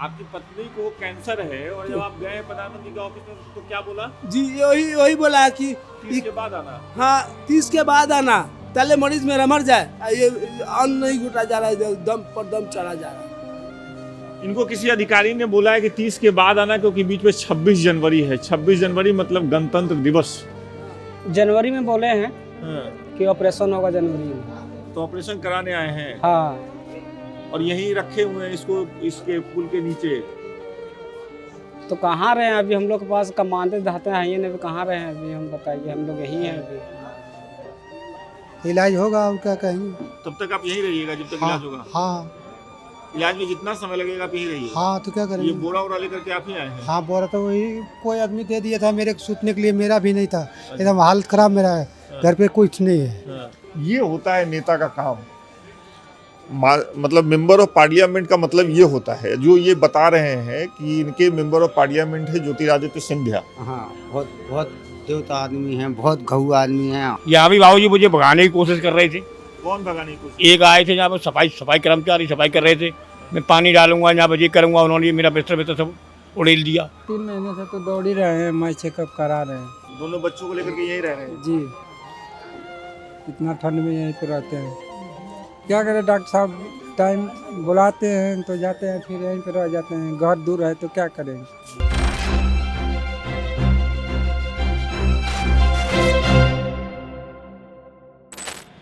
आपकी पत्नी को कैंसर है और जब आप गए प्रधानमंत्री के ऑफिस में तो क्या बोला? जी यही वही बोला कि 30 के बाद आना। हाँ 30 के बाद आना, पहले मरीज मेरा मर जाए। ये अन्न नहीं घुटा जा रहा है, दम पर दम चला जा रहा है। इनको किसी अधिकारी ने बोला है कि 30 के बाद आना, क्योंकि बीच में 26 जनवरी है। 26 जनवरी मतलब गणतंत्र दिवस। जनवरी में बोले हैं हाँ। कि ऑपरेशन होगा जनवरी में। तो ऑपरेशन कराने आए हैं हाँ, और यहीं रखे हुए हैं इसको, इसके पुल के नीचे। तो कहाँ रहे हैं अभी? हम लोग के पास कमाते धाते हैं ही नहीं, कहाँ रहे हैं अभी? हम बताइए, हम लोग यहीं हैं अभी। इलाज होगा और क्या कहेंगे। तब तक आप यहीं रहिएगा जब तक हाँ, इलाज होगा? हाँ इलाज में जितना समय लगेगा आप यहीं रहिए। हाँ, तो क्या ये करेंगे। बोरा वोरा लेकर के आप ही आए हैं? हाँ बोरा तो वही कोई आदमी दे दिया था मेरे को सूतने के लिए, मेरा भी नहीं था। एकदम हालत खराब मेरा है, घर पे कुछ नहीं है। ये होता है नेता का काम। मतलब मेंबर ऑफ पार्लियामेंट का मतलब ये होता है, जो ये बता रहे हैं कि इनके मेंबर ऑफ पार्लियामेंट है ज्योतिरादित्य सिंधिया। हाँ, बहुत देवता आदमी हैं, बहुत घऊ आदमी हैं। यहाँ भी बाबूजी मुझे भगाने की कोशिश कर रहे थे। कौन भगाने की कोशिश? एक आए थे जहाँ पर सफाई कर्मचारी सफाई कर रहे थे, मैं पानी डालूंगा यहाँ पर ये करूँगा, उन्होंने मेरा बिस्तर सब उड़ेल दिया। 3 महीने से तो दौड़ ही रहे हैं, मैं चेकअप करा रहे हैं। दोनों बच्चों को लेकर के यहीं रह रहे हैं? जी, इतना ठंड में यहीं पे रहते हैं। क्या करें डॉक्टर साहब, टाइम बुलाते हैं तो जाते हैं, फिर यहीं पे रह जाते हैं। घर दूर है तो क्या करेंगे।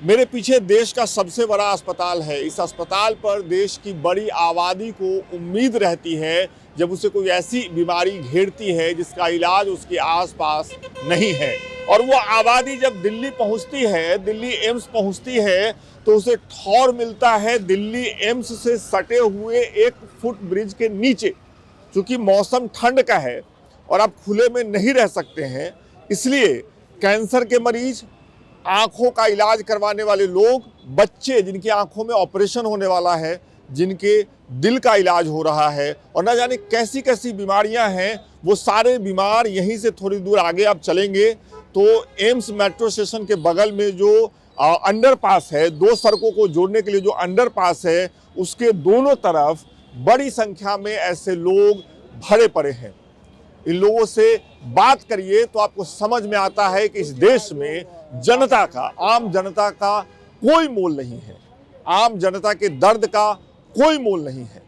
मेरे पीछे देश का सबसे बड़ा अस्पताल है। इस अस्पताल पर देश की बड़ी आबादी को उम्मीद रहती है, जब उसे कोई ऐसी बीमारी घेरती है जिसका इलाज उसके आसपास नहीं है। और वो आबादी जब दिल्ली पहुंचती है, दिल्ली एम्स पहुंचती है, तो उसे ठौर मिलता है दिल्ली एम्स से सटे हुए 1 फुट ब्रिज के नीचे। चूँकि मौसम ठंड का है और आप खुले में नहीं रह सकते हैं, इसलिए कैंसर के मरीज, आँखों का इलाज करवाने वाले लोग, बच्चे जिनकी आँखों में ऑपरेशन होने वाला है, जिनके दिल का इलाज हो रहा है, और न जाने कैसी कैसी बीमारियां हैं, वो सारे बीमार यहीं से थोड़ी दूर आगे आप चलेंगे तो एम्स मेट्रो स्टेशन के बगल में जो अंडरपास है, 2 सड़कों को जोड़ने के लिए जो अंडरपास है, उसके दोनों तरफ बड़ी संख्या में ऐसे लोग भरे पड़े हैं। इन लोगों से बात करिए तो आपको समझ में आता है कि इस देश में जनता का, आम जनता का कोई मोल नहीं है। आम जनता के दर्द का कोई मोल नहीं है।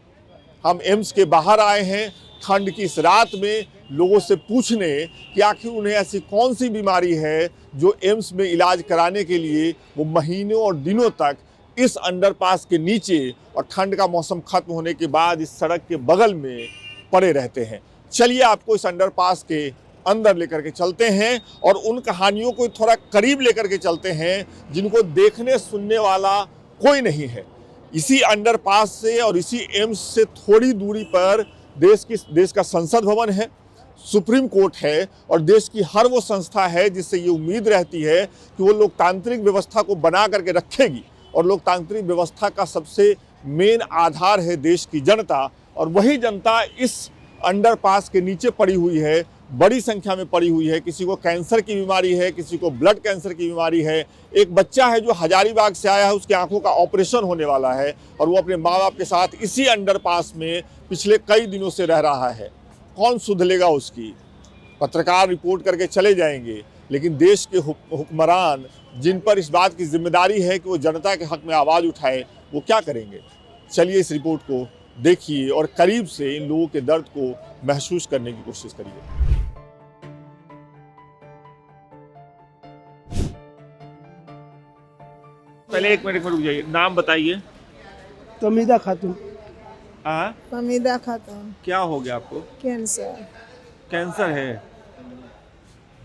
हम एम्स के बाहर आए हैं ठंड की इस रात में लोगों से पूछने कि आखिर उन्हें ऐसी कौन सी बीमारी है जो एम्स में इलाज कराने के लिए वो महीनों और दिनों तक इस अंडरपास के नीचे और ठंड का मौसम खत्म होने के बाद इस सड़क के बगल में पड़े रहते हैं। चलिए आपको इस अंडरपास के अंदर लेकर के चलते हैं और उन कहानियों को थोड़ा करीब लेकर के चलते हैं जिनको देखने सुनने वाला कोई नहीं है। इसी अंडरपास से और इसी एम्स से थोड़ी दूरी पर देश का संसद भवन है, सुप्रीम कोर्ट है, और देश की हर वो संस्था है जिससे ये उम्मीद रहती है कि वो लोकतांत्रिक व्यवस्था को बना करके रखेगी। और लोकतांत्रिक व्यवस्था का सबसे मेन आधार है देश की जनता, और वही जनता इस अंडरपास के नीचे पड़ी हुई है, बड़ी संख्या में पड़ी हुई है। किसी को कैंसर की बीमारी है, किसी को ब्लड कैंसर की बीमारी है। एक बच्चा है जो हजारीबाग से आया है, उसकी आंखों का ऑपरेशन होने वाला है और वो अपने माँ बाप के साथ इसी अंडरपास में पिछले कई दिनों से रह रहा है। कौन सुध लेगा उसकी? पत्रकार रिपोर्ट करके चले जाएंगे, लेकिन देश के हुक्मरान जिन पर इस बात की जिम्मेदारी है कि वो जनता के हक में आवाज़ उठाए, वो क्या करेंगे? चलिए इस रिपोर्ट को देखिए और करीब से इन लोगों के दर्द को महसूस करने की कोशिश करिए। पहले 1 मिनट रुक जाइए, नाम बताइए। तमीदा खातून। हाँ, हमीदा खातून। क्या हो गया आपको? कैंसर। कैंसर है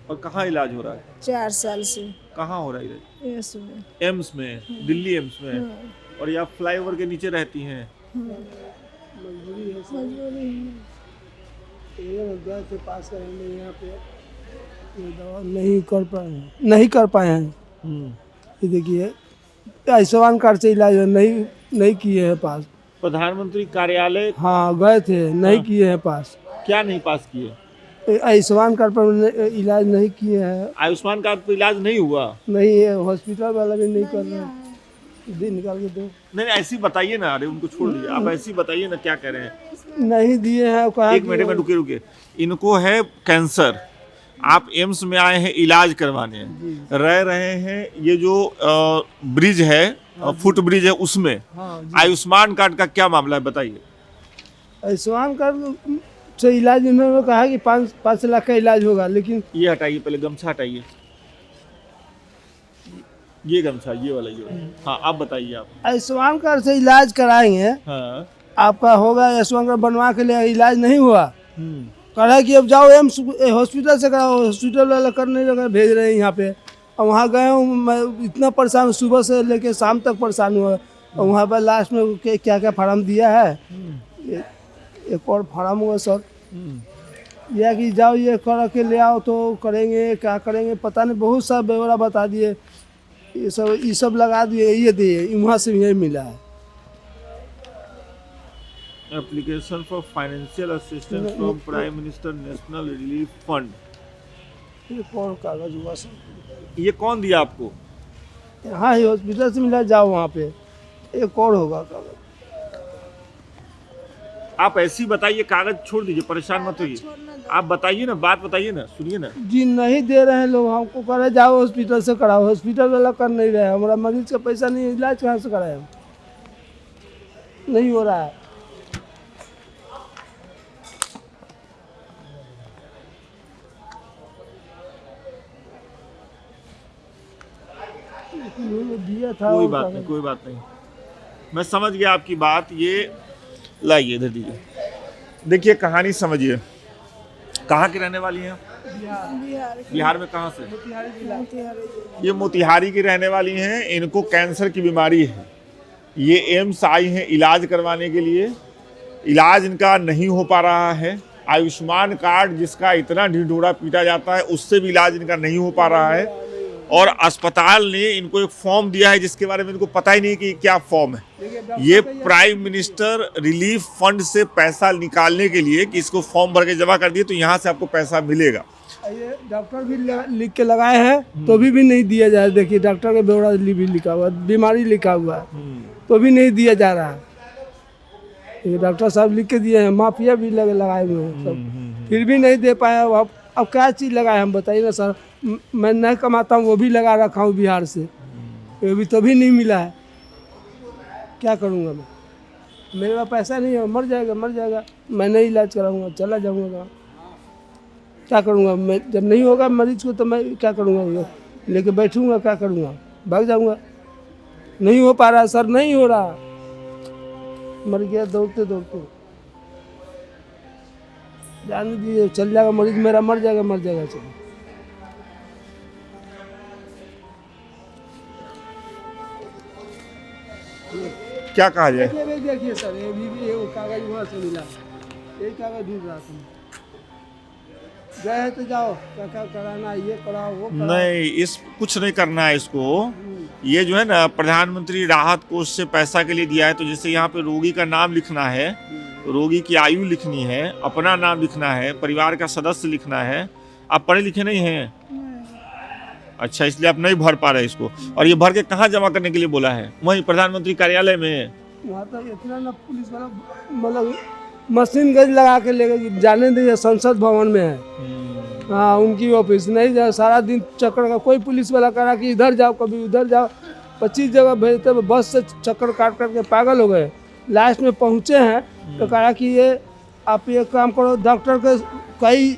और कहाँ इलाज हो रहा है? 4 साल से। कहाँ हो रहा है इलाज? एम्स में। एम्स में, दिल्ली एम्स में। और ये आप फ्लाईओवर के नीचे रहती हैं? मजबूरी है। पास करेंगे यहाँ पे, ये दवा नहीं कर पाए हैं। ये देखिए आयुष्मान कार्ड से इलाज नहीं किए हैं पास। प्रधानमंत्री कार्यालय हाँ गए थे, नहीं किए हैं पास। क्या नहीं पास किए? आयुष्मान कार्ड पर इलाज नहीं किए हैं। आयुष्मान कार्ड पर इलाज नहीं हुआ? नहीं है, हॉस्पिटल वाला भी नहीं कर रहे हैं। दिन निकाल के दो। नहीं ऐसी बताइए ना, अरे उनको छोड़ दीजिए, आप ऐसी बताइए ना क्या कह रहे हैं। नहीं दिए हैं, कहा एक मिनट में रुके, इनको है कैंसर, आप एम्स में आए हैं इलाज करवाने, रह रहे हैं ये जो ब्रिज है, फुट ब्रिज है उसमें, हाँ आयुष्मान कार्ड का क्या मामला है बताइए। आयुष्मान कार्ड से इलाज उन्होंने कहा कि 5 लाख का इलाज होगा, लेकिन ये हटाइए, पहले गमछा हटाइए, ये गमछा, ये वाला, हाँ आप बताइए आप। आयुष्मान कार्ड से इलाज कराएंगे, हाँ आपका होगा, आयुष्मान कार्ड बनवा के लिए इलाज नहीं हुआ, कह रहा है कि अब जाओ एम्स हॉस्पिटल से कराओ, हॉस्पिटल वाला कर नहीं लगा, भेज रहे हैं यहाँ पे। और वहाँ गए हूँ, मैं इतना परेशान हूँ, सुबह से लेके शाम तक परेशान हुआ। और वहाँ पर लास्ट में क्या क्या फार्म दिया है, एक और फार्म हुआ सर, यह कि जाओ ये कर के ले आओ, तो करेंगे क्या करेंगे पता नहीं, बहुत सा ब्यौरा बता दिए, ये सब लगा दिए, ये दिए, वहाँ से यही मिला है। Application for financial assistance from prime minister national relief fund, ये कौन कागज हुआ सर? ये कौन दिया आपको? हाँ ये हॉस्पिटल से मिला, जाओ वहाँ पे, एक और होगा कागज। आप ऐसी बताइए, कागज छोड़ दीजिए, परेशान मत होइए, आप बताइए ना, बात बताइए ना, सुनिए ना। जी नहीं दे रहे हैं लोग, हमको कह रहे जाओ हॉस्पिटल से कराओ, हॉस्पिटल वाला कर नहीं रहे, हमारा मरीज का पैसा नहीं है, इलाज कहाँ से कराए हम, नहीं हो रहा है। दिया था कोई और बात कागज। नहीं, कोई बात नहीं, मैं समझ गया आपकी बात। ये लाइए इधर दीजिए, देखिए कहानी समझिए। कहाँ की रहने वाली हैं? बिहार बिहार में कहाँ से? मोतिहारी। ये मोतिहारी की रहने वाली हैं, इनको कैंसर की बीमारी है, ये एम्स आई हैं इलाज करवाने के लिए, इलाज इनका नहीं हो पा रहा है, आयुष्मान कार्ड जिसका इतना ढिढोरा पीटा जाता है उससे भी इलाज इनका नहीं हो पा रहा है, और अस्पताल ने इनको एक फॉर्म दिया है जिसके बारे में इनको पता ही नहीं कि क्या फॉर्म है। ये प्राइम मिनिस्टर रिलीफ फंड से पैसा निकालने के लिए कि इसको फॉर्म भर के जमा कर दिए तो यहाँ से आपको पैसा मिलेगा। ये डॉक्टर भी लिख के लगाए हैं, तो भी नहीं दिया जा रहा। देखिए डॉक्टर का ब्यौरा भी लिखा हुआ है, बीमारी लिखा हुआ है, तो भी नहीं दिया जा रहा है। ये डॉक्टर साहब लिख के दिए हैं, माफिया भी लगाए हुए हैं सब, फिर भी नहीं दे पाया। अब क्या चीज़ लगाए हम बताइए ना सर, मैं नहीं कमाता हूँ, वो भी लगा रखा हूँ बिहार से, ये भी तभी नहीं मिला है, क्या करूँगा मैं? मेरे पास पैसा नहीं है, मर जाएगा, मैं नहीं इलाज कराऊंगा, चला जाऊँगा, क्या करूँगा मैं? जब नहीं होगा मरीज को तो मैं क्या करूँगा? लेके बैठूँगा, क्या करूँगा? भाग जाऊँगा। नहीं हो पा रहा सर, नहीं हो रहा, मर गया दौड़ते दौड़ते। जाने दीजिए, चल जाएगा मरीज मेरा, मर जाएगा चलो। क्या कहा जाए? देखिए सर, ये भी वो कागज वहाँ से मिला, यही कागज ढूंढ रहा था। गए तो जाओ, क्या कराना, ये कराओ वो कराओ। नहीं, इस कुछ नहीं करना है इसको। ये जो है ना प्रधानमंत्री राहत कोष से पैसा के लिए दिया है, तो जैसे यहाँ पे रोगी का नाम लिखना है, रोगी की आयु लिखनी है, अपना नाम लिखना है, परिवार का सदस्य लिखना है। आप पढ़े लिखे नहीं हैं? अच्छा, इसलिए आप नहीं भर पा रहे इसको। और ये भर के कहाँ जमा करने के लिए बोला है? वहीं प्रधानमंत्री कार्यालय में। वहाँ तक इतना ना पुलिस वाला मतलब मशीन गज लगा के लेकर जाने दीजिए, संसद भवन में है। हाँ, उनकी ऑफिस नहीं जाए, सारा दिन चक्कर का, कोई पुलिस वाला करा कि इधर जाओ, कभी उधर जाओ, 25 जगह भेजते, बस से चक्कर काट के पागल हो गए। लास्ट में पहुँचे हैं तो कहा कि ये आप ये काम करो, डॉक्टर के कई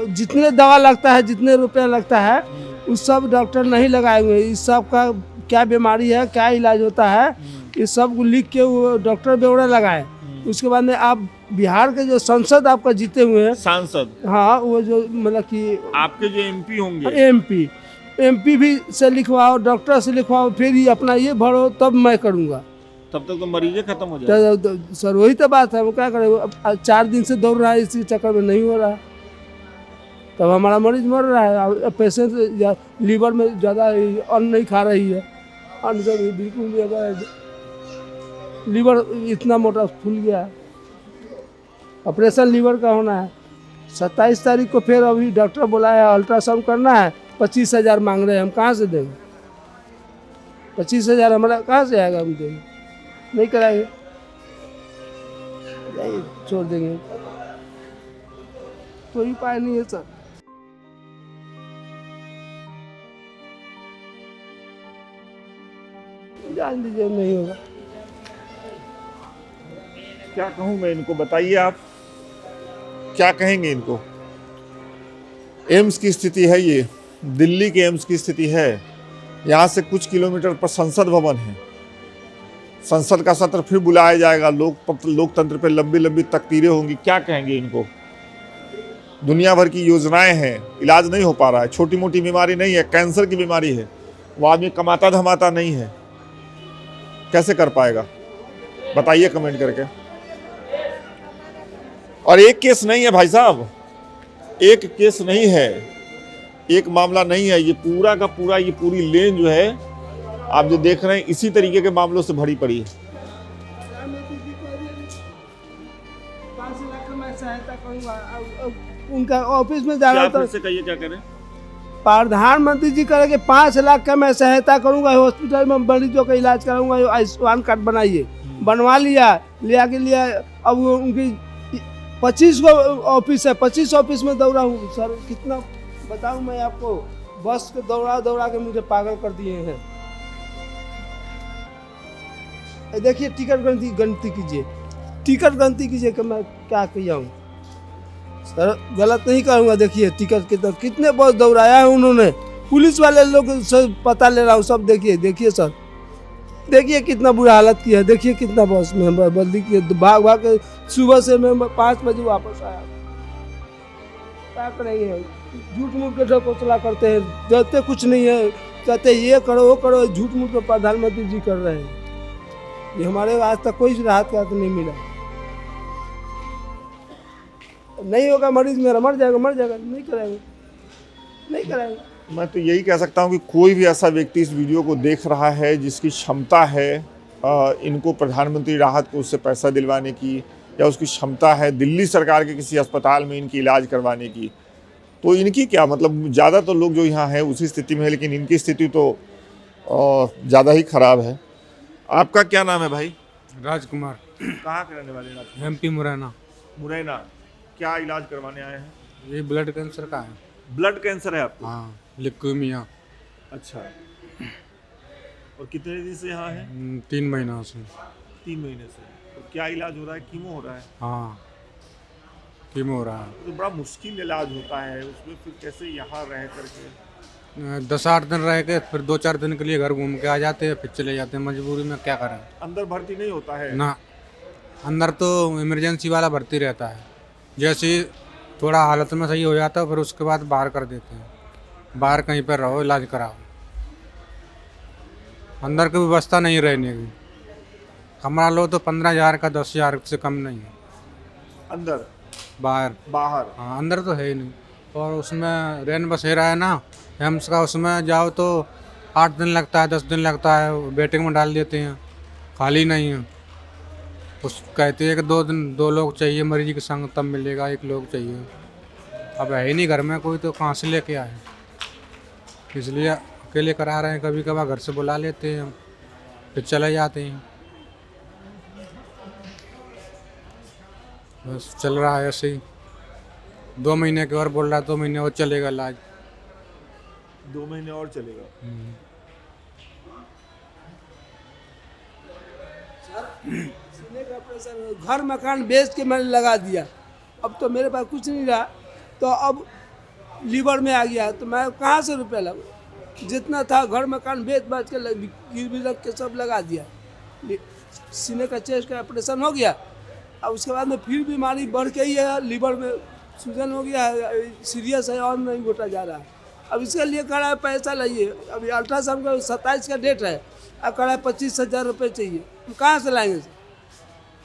जितने दवा लगता है, जितने रुपया लगता है, उस सब डॉक्टर नहीं लगाए हुए। इस सब का क्या बीमारी है, क्या इलाज होता है, इस सब को लिख के वो डॉक्टर ब्यौरा लगाए। उसके बाद में आप बिहार के जो सांसद आपका जीते हुए हैं, सांसद, हाँ, वो जो मतलब कि आपके जो एमपी होंगे, एमपी भी से लिखवाओ, डॉक्टर से लिखवाओ, फिर ही अपना ये भरो, तब मैं करूँगा। तब तक तो मरीजें खत्म हो जाए। तो सर वही तो बात है, वो क्या करें? अब 4 दिन से दौड़ रहा है, इसी चक्कर में नहीं हो रहा, तब हमारा मरीज मर रहा है। पेशेंट लीवर में ज़्यादा अन्न नहीं खा रही है, अन्न से बिल्कुल भी अगर लीवर इतना मोटा फूल गया है, ऑपरेशन लीवर का होना है। 27 तारीख को फिर अभी डॉक्टर बोला है अल्ट्रासाउंड करना है, 25,000 मांग रहे हैं, हम कहाँ से देंगे? 25,000 हमारा कहाँ से आएगा, हम देंगे? नहीं कराएंगे, जाइए छोड़ देंगे, कोई उपाय नहीं है सर। जान दीजिए, नहीं होगा। क्या कहूँ मैं इनको, बताइए आप क्या कहेंगे इनको। एम्स की स्थिति है ये, दिल्ली के एम्स की स्थिति है। यहाँ से कुछ किलोमीटर पर संसद भवन है, संसद का सत्र फिर बुलाया जाएगा, लोकतंत्र पे लंबी लंबी तकदीरें होंगी। क्या कहेंगे इनको। दुनिया भर की योजनाएं हैं, इलाज नहीं हो पा रहा है। छोटी मोटी बीमारी नहीं है, कैंसर की बीमारी है, वो आदमी कमाता धमाता नहीं है, कैसे कर पाएगा, बताइए कमेंट करके। और एक केस नहीं है भाई साहब, एक केस नहीं है, एक मामला नहीं है, ये पूरा का पूरा, ये पूरी लेन जो है आप जो देख रहे हैं इसी तरीके के मामलों से भरी पड़ी है। 5 लाख का मैं सहायता करूंगा, उनका ऑफिस में जा रहा था। फिर से कहिए क्या करें। प्रधानमंत्री जी करेंगे 5 लाख का मैं सहायता करूंगा, हॉस्पिटल में मरीजों का इलाज कराऊंगा, आयुष्मान कार्ड बनाइए, बनवा लिया, के लिया। अब उनकी 25 को ऑफिस है, 25 ऑफिस में दौड़ा हूँ सर, कितना बताऊं मैं आपको। बस को दौड़ा दौड़ा के मुझे पागल कर दिए हैं। देखिए टिकट गणती कीजिए, टिकट गणती कीजिए कि मैं क्या किया हूँ सर, गलत नहीं करूँगा। देखिए टिकट के तो कितने बस दौड़ाया है उन्होंने, पुलिस वाले लोग सब पता ले रहा हूँ सब। देखिए सर, देखिए कितना बुरा हालत किया है, देखिए कितना बस में बदली की, भाग भाग के सुबह से मैं 5 बजे वापस आया। क्या करेंगे, झूठ मूठ के ढकोसला करते हैं, देते कुछ नहीं है, कहते ये करो वो करो, झूठ मूठ के प्रधानमंत्री जी कर रहे हैं। ये हमारे आज तक कोई राहत का तो नहीं मिला। नहीं होगा मरीज मेरा, मर जाएगा, नहीं कराएंगे। मैं तो यही कह सकता हूँ कि कोई भी ऐसा व्यक्ति इस वीडियो को देख रहा है जिसकी क्षमता है इनको प्रधानमंत्री राहत को उससे पैसा दिलवाने की, या उसकी क्षमता है दिल्ली सरकार के किसी अस्पताल में इनकी इलाज करवाने की, तो इनकी क्या मतलब। ज़्यादा तो लोग जो यहाँ हैं उसी स्थिति में है, लेकिन इनकी स्थिति तो ज़्यादा ही खराब है। आपका क्या नाम है भाई? राजकुमार। कहाँ के रहने वाले हैं? MP मुरैना। मुरैना। क्या इलाज करवाने आए हैं? ये ब्लड कैंसर का है। ब्लड कैंसर है आपको? हाँ, ल्यूकेमिया। अच्छा, और कितने दिन से यहाँ है? 3 महीना से। 3 महीने से। तो क्या इलाज हो रहा है? कीमो हो रहा है? हाँ, कीमो हो रहा है। तो बड़ा मुश्किल इलाज होता है उसमें, फिर कैसे यहाँ रह करके? 10-8 दिन रह के फिर 2-4 दिन के लिए घर घूम के आ जाते हैं, फिर चले जाते हैं। मजबूरी में क्या करें। अंदर भर्ती नहीं होता है ना, अंदर तो इमरजेंसी वाला भर्ती रहता है, जैसे थोड़ा हालत में सही हो जाता है फिर उसके बाद बाहर कर देते हैं, बाहर कहीं पर रहो इलाज कराओ। अंदर की व्यवस्था नहीं रहने की, कमरा लो तो 15,000 का 10,000 से कम नहीं है। अंदर बाहर हाँ, अंदर तो है ही नहीं। और उसमें रेन बसेरा है ना एम्स का, उसमें जाओ तो 8 दिन लगता है, 10 दिन लगता है, वेटिंग में डाल देते हैं, खाली नहीं है। उस कहते हैं कि 2 लोग चाहिए मरीज के संग तब मिलेगा, 1 लोग चाहिए। अब है ही नहीं घर में कोई, तो कहाँ से लेके आए, इसलिए अकेले करा रहे हैं। कभी कभार घर से बुला लेते हैं, फिर चले जाते हैं। बस चल रहा है ऐसे ही। 2 महीने के और बोल रहा है, 2 महीने और चलेगा इलाज। 2 महीने और चलेगा? सीने का ऑपरेशन, घर मकान बेच के मैंने लगा दिया, अब तो मेरे पास कुछ नहीं रहा, तो अब लीवर में आ गया, तो मैं कहाँ से रुपया लगाऊं। जितना था घर मकान बेच बाच के गिरवी रख के सब लगा दिया। सीने का चेस्ट का ऑपरेशन हो गया, अब उसके बाद में फिर बीमारी बढ़ के ही है, लीवर में सूजन हो गया है, सीरियस है और नहीं घोटा जा रहा है। अब इसके लिए कह रहा है पैसा लाइए, अभी अल्ट्रासाउंड का 27 का डेट है, अब कह रहा है 25,000 रुपये चाहिए, हम कहाँ से लाएंगे।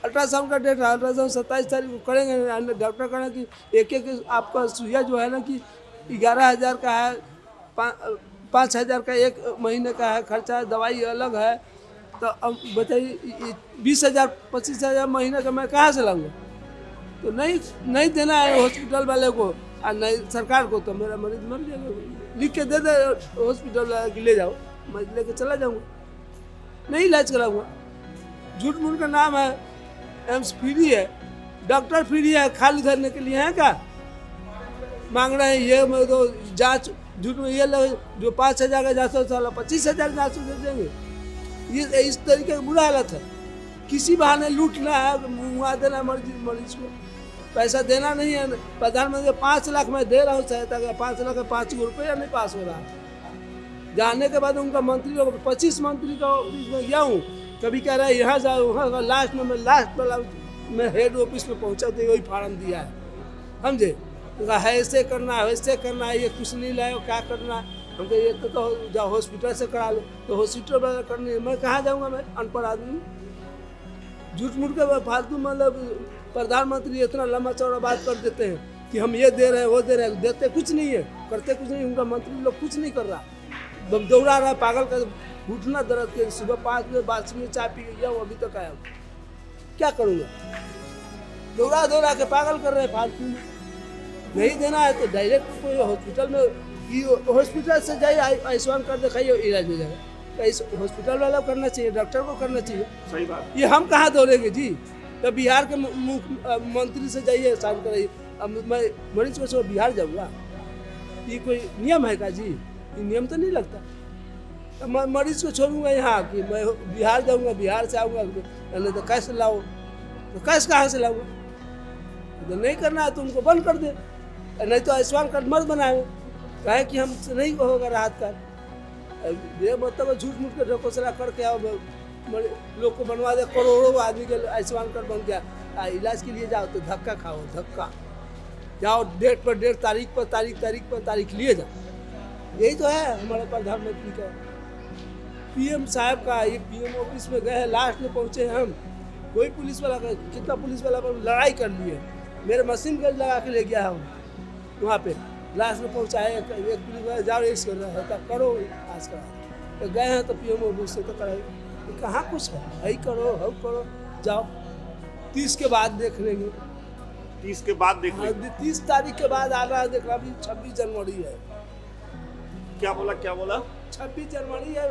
अल्ट्रासाउंड का डेट है, अल्ट्रासाउंड 27 तारीख को करेंगे। डॉक्टर कह रहे हैं कि एक आपका सुइया जो है ना कि 11,000 का है, 5,000 का 1 महीने का है खर्चा है, दवाई अलग है। तो अब बताइए 20,000 25,000 महीने का मैं कहाँ से लाऊंगा। तो नहीं देना है हॉस्पिटल वाले को और नहीं सरकार को, तो मेरा मरीज मर जाएगा। लिख के दे दे हॉस्पिटल वाले कि ले जाओ, मैं लेके चला जाऊँगा, नहीं इलाज कराऊँगा। झूठ मूठ का नाम है, एम्स फ्री है, डॉक्टर फ्री है, खाली धरने के लिए है क्या? मांग रहे हैं ये मैं तो जांच झूठ में ये लोग जो 5,000 का जांच साला 25,000 जांच दे देंगे। ये इस तरीके का बुरा हालत है। किसी बहाने लूटना है, मुआ देना है मरीज को, पैसा देना नहीं है। प्रधानमंत्री 5 लाख मैं दे रहा हूँ सहायता का, 5 लाख का 5 रुपया नहीं पास हो रहा है। जाने के बाद उनका मंत्री लोग 25 मंत्री का ऑफिस में गया हूँ, कभी कह रहा है यहाँ जाओ वहाँ, लास्ट में मैं लास्ट वाला मैं हेड ऑफिस में पहुँचा तो वही फार्म दिया है, समझे? तो कहा है ऐसे करना है वैसे करना है, ये कुछ नहीं लाए क्या करना है? हमको ये तो जाओ हॉस्पिटल से करा लो, तो हॉस्पिटल वाला करने मैं कहाँ जाऊँगा? मैं अनपढ़ आदमी झूठ मूठ के फालतू मतलब प्रधानमंत्री इतना लंबा चौड़ा बात कर देते हैं कि हम ये दे रहे हैं वो दे रहे हैं, देते कुछ नहीं है, करते कुछ नहीं। उनका मंत्री लोग कुछ नहीं कर रहा, दौड़ा रहा पागल का घुटना दर्द के। सुबह 5 बजे बासी में चाय पी के गया, अभी तक आया, क्या करूँगा? दौड़ा दौड़ा के पागल कर रहे हैं फालतू में। नहीं देना है तो डायरेक्ट कोई हॉस्पिटल में, हॉस्पिटल से जाइए आयुष्मान कार्ड दिखाइए, इलाज हो जाएगा। हॉस्पिटल वाला करना चाहिए, डॉक्टर को करना चाहिए। सही बात। ये हम कहाँ दौड़ेंगे जी? तो बिहार के मंत्री से जाइए साइन कराइए। अब मैं मरीज को छोड़ बिहार जाऊँगा, ये कोई नियम है का जी? ये नियम तो नहीं लगता। मैं मरीज को छोड़ूंगा यहाँ कि मैं बिहार जाऊँगा, बिहार से आऊँगा, नहीं तो कैसे लाओ? तो कैसे कहाँ से लाऊंगा? तो नहीं करना है तो उनको बंद कर दे, नहीं तो आयुष्मान कार्ड मत बनाए, कहे कि हमसे नहीं होगा राहत कार्ड। ये मतलब झूठ मूठ के ढकोसला करके आओ, लोग को बनवा दे, करोड़ों आदमी के आयुष्मान कार्ड बन गया। इलाज के लिए जाओ तो धक्का खाओ, धक्का जाओ, डेट पर डेट, तारीख पर तारीख लिए जाओ। यही तो है हमारे प्रधानमंत्री का, पीएम साहब का। ये पीएम ऑफिस में गए हैं, लास्ट में पहुँचे हम, कोई पुलिस वाला कितना पुलिस वाला पर लड़ाई कर लिए, मेरे मशीन गन लगा के ले गया हम वहाँ पे, लास्ट में पहुँचाए। एक पुलिस वाला जाओ रेस कर रहा है, तो करो आज का, तो गए हैं तो पीएम ऑफिस से तो कराए, तो कहाँ कुछ है, यही करो हम करो, जाओ 30 के बाद देख लेंगे। 30 के बाद देख लेंगे। 30 तारीख के बाद आ रहा है, देख रहा अभी 26 जनवरी है। क्या बोला 26 जनवरी है,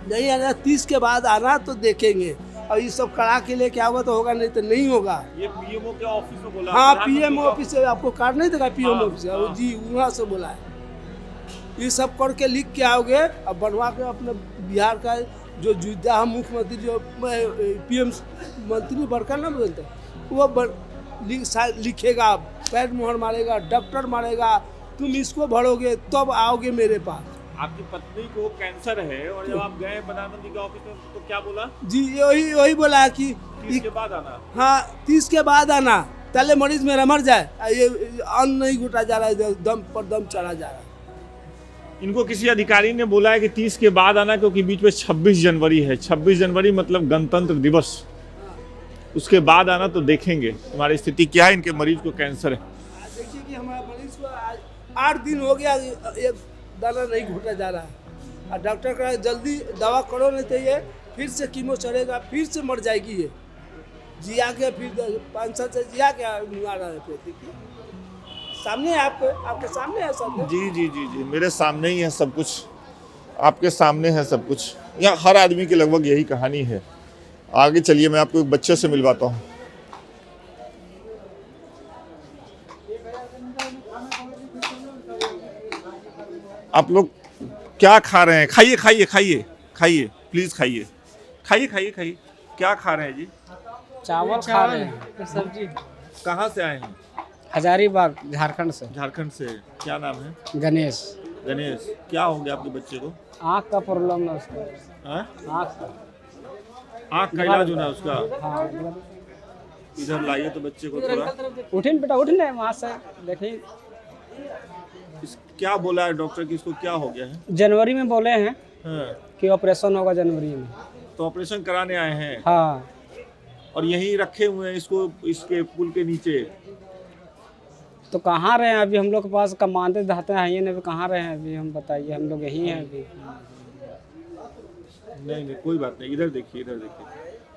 नहीं आना, 30 के बाद आना तो देखेंगे। और ये सब करा के लेके आओगे तो होगा, नहीं तो नहीं होगा। ये पीएमओ के ऑफिस में बोला? हाँ, पीएम ऑफिस से आपको कार्ड नहीं देगा, पीएम ऑफिस से, हाँ। जी वहाँ से बोला है। ये सब करके लिख के आओगे, अब बनवा के अपने बिहार का जो जुदा हम मुख्यमंत्री जो पीएम मंत्री बड़का ना बोलते वो लिखेगा, पैड मोहर मारेगा, डॉक्टर मारेगा, तुम इसको भरोगे तब आओगे मेरे पास। आपकी पत्नी को कैंसर है और जब आप गए प्रधानमंत्री के ऑफिस में तो क्या बोला? जी वही बोला है कि 30 के बाद आना। हाँ 30 के बाद आना, पहले मरीज मेरा मर जाए, ये अन्न नहीं घुटा जा रहा है, दम पर दम चढ़ा जा रहा है। इनको किसी अधिकारी ने बोला है कि 30 के बाद आना, क्योंकि बीच में 26 जनवरी है। 26 जनवरी मतलब गणतंत्र दिवस, उसके बाद आना तो देखेंगे तुम्हारी स्थिति क्या है। इनके मरीज को कैंसर है। देखिए कि हमारा मरीज को 8 दिन हो गया, एक दाना नहीं घुटा जा रहा है, और डॉक्टर कहा जल्दी दवा करो, नहीं तो ये फिर से कीमो चढ़ेगा, फिर से मर जाएगी। ये जिया के फिर 5 साल से जिया के आ रहा है। देखिए सामने है, आपके सामने है सब। जी मेरे सामने ही है सब कुछ, आपके सामने है सब कुछ। यहाँ हर आदमी की लगभग यही कहानी है। आगे चलिए, मैं आपको एक बच्चे से मिलवाता हूँ। आप लोग क्या खा रहे हैं? खाइए प्लीज, खाइए। क्या खा रहे हैं जी? चावल खा रहे हैं, सब्जी। कहाँ से आए हैं? हजारीबाग, झारखंड से। झारखंड से। क्या नाम है? गणेश। क्या हो गया आपके बच्चे को? आँख का प्रॉब्लम है उसको। आँख का इलाज होना है उसका। हाँ, इधर लाइए तो बच्चे को थोड़ा। उठिन बेटा, उठिन वहाँ से देखिए। क्या बोला है डॉक्टर कि इसको क्या हो गया है? जनवरी में बोले हैं हाँ। कि ऑपरेशन होगा जनवरी में। तो ऑपरेशन कराने आए हैं? हाँ। और यहीं रखे हुए हैं इसको, इसके पुल के नीचे? तो कहाँ रहे हैं अभी? हम लोग के पास कमाते धाते हैं ये नहीं, कहाँ रहे हैं अभी? हम बताइए, हम लोग यहीं हैं अभी। नहीं कोई बात नहीं। इधर देखिए।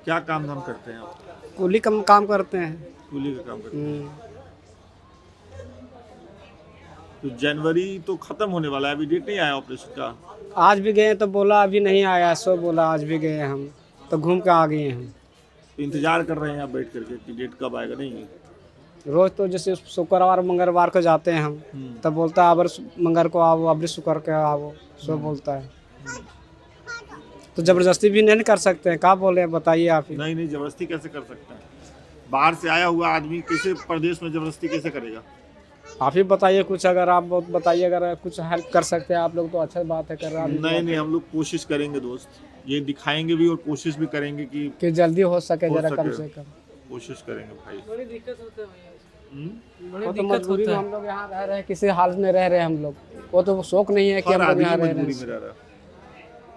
क्या काम धाम करते हैं आप? कुली काम करते हैं। कुली का काम करते हैं। तो जनवरी तो खत्म होने वाला है, अभी डेट नहीं आया ऑपरेशन का। आज भी गए तो बोला अभी नहीं आया, सो बोला आज भी गए हम, तो घूम के आ गए हम। तो इंतजार कर रहे हैं आप बैठ करके कि डेट कब आएगा? नहीं रोज तो जैसे शुक्रवार मंगलवार को जाते हैं हम, तब बोलता है अबर मंगर को आओ, अबर शुक्र को आओ, सब बोलता है। तो जबरदस्ती भी नहीं कर सकते हैं, क्या बोले बताइए आप ही। नहीं नहीं, जबरदस्ती कैसे कर सकते हैं? बाहर से आया हुआ आदमी कैसे प्रदेश में जबरदस्ती कैसे करेगा? आप ही बताइए कुछ, अगर आप बताइए, अगर कुछ हेल्प कर सकते हैं आप लोग तो अच्छा बात है। कर रहा नहीं नहीं, हम लोग कोशिश करेंगे दोस्त, ये दिखाएंगे भी और कोशिश भी करेंगे कि जल्दी हो सके, हो जरा कम सके। से कम। कोशिश करेंगे भाई। बड़ी दिक्कत होता है हम्म? वो तो मजबूरी में हम लोग यहाँ रह रहे हैं, किसी हाल में रह रहे हैं हम लोग। वो तो शौक नहीं है कि हर हम लोग आदमी यहाँ रह रहे मजबूरी हैं, में रह रहा है।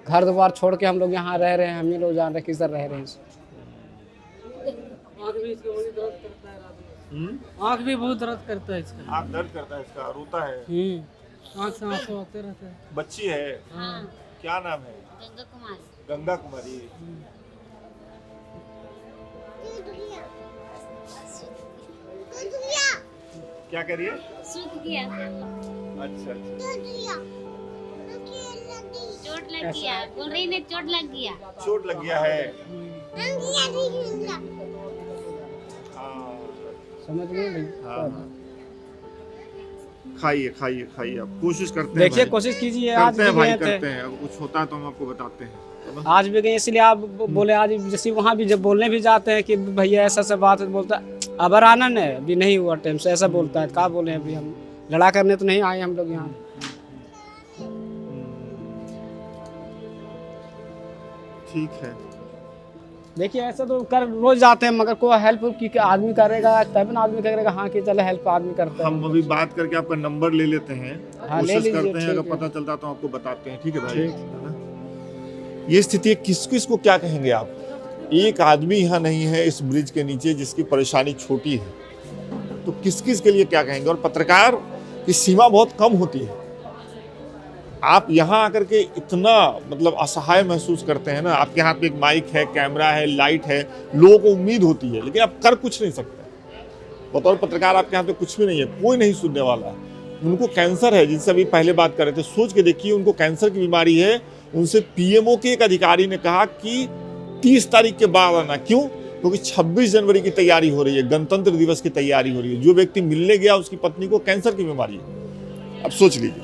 घर द्वार छोड़ के हम लोग यहाँ रह रहे हैं। हम ही लोग जान रहे हैं किधर रह रहे हैं। आँख भी बहुत दर्द करता है इसका। आँख दर्द करता है इसका, रोता है, आँख से आंसू आते रहते हैं। बच्ची है, क्या नाम है? गंगा कुमारी। गंगा कुमारी। क्या कह रही है? सूख गया, अच्छा अच्छा, चोट लग गया, बोल रही ने चोट लग गया। चोट लग गया है। हाँ समझ गए भाई। हाँ। खाइए खाइए खाइए, आप कोशिश करते हैं देखिए भाई। कोशिश कीजिए। आज करते हैं भी भाई, गए थे, करते हैं। अब कुछ होता है तो हम आपको बताते हैं। आज भी गए, इसलिए आप बोले आज। जैसे वहाँ भी जब बोलने भी जाते हैं कि भैया ऐसा ऐसा बात है, बोलता है अबर आनंद है, अभी नहीं हुआ टाइम से, ऐसा बोलता है। क्या बोले, अभी हम लड़ा करने तो नहीं आए हम लोग यहाँ। ठीक है। देखिए ऐसा तो कर रोज जाते हैं, मगर कोई हेल्प की आदमी करेगा तब ना आदमी करेगा। हाँ कि चलो हेल्प आदमी करता है। हम अभी बात करके आपका नंबर ले लेते हैं, हाँ, ले कोशिश लीजिए, करते हैं, ठीक अगर है। पता चलता तो आपको बताते हैं। ठीक है भाई, है ना? ये स्थिति है, किस किस को क्या कहेंगे आप? एक आदमी यहाँ नहीं है इस ब्रिज के नीचे जिसकी परेशानी छोटी है, तो किस किस के लिए क्या कहेंगे? और पत्रकार की सीमा बहुत कम होती है। आप यहाँ आकर के इतना मतलब असहाय महसूस करते हैं ना। आपके हाथ में एक माइक है, कैमरा है, लाइट है, लोगों को उम्मीद होती है, लेकिन आप कर कुछ नहीं सकते। बतौर पत्रकार आपके हाथ में कुछ भी नहीं है, कोई नहीं सुनने वाला है। उनको कैंसर है, जिनसे अभी पहले बात कर रहे थे, सोच के देखिए, उनको कैंसर की बीमारी है। उनसे पीएमओ के एक अधिकारी ने कहा कि 30 तारीख के बाद आना। क्यों? क्योंकि 26 जनवरी की तैयारी हो रही है, गणतंत्र दिवस की तैयारी हो रही है। जो व्यक्ति मिलने गया उसकी पत्नी को कैंसर की बीमारी है। अब सोच लीजिए,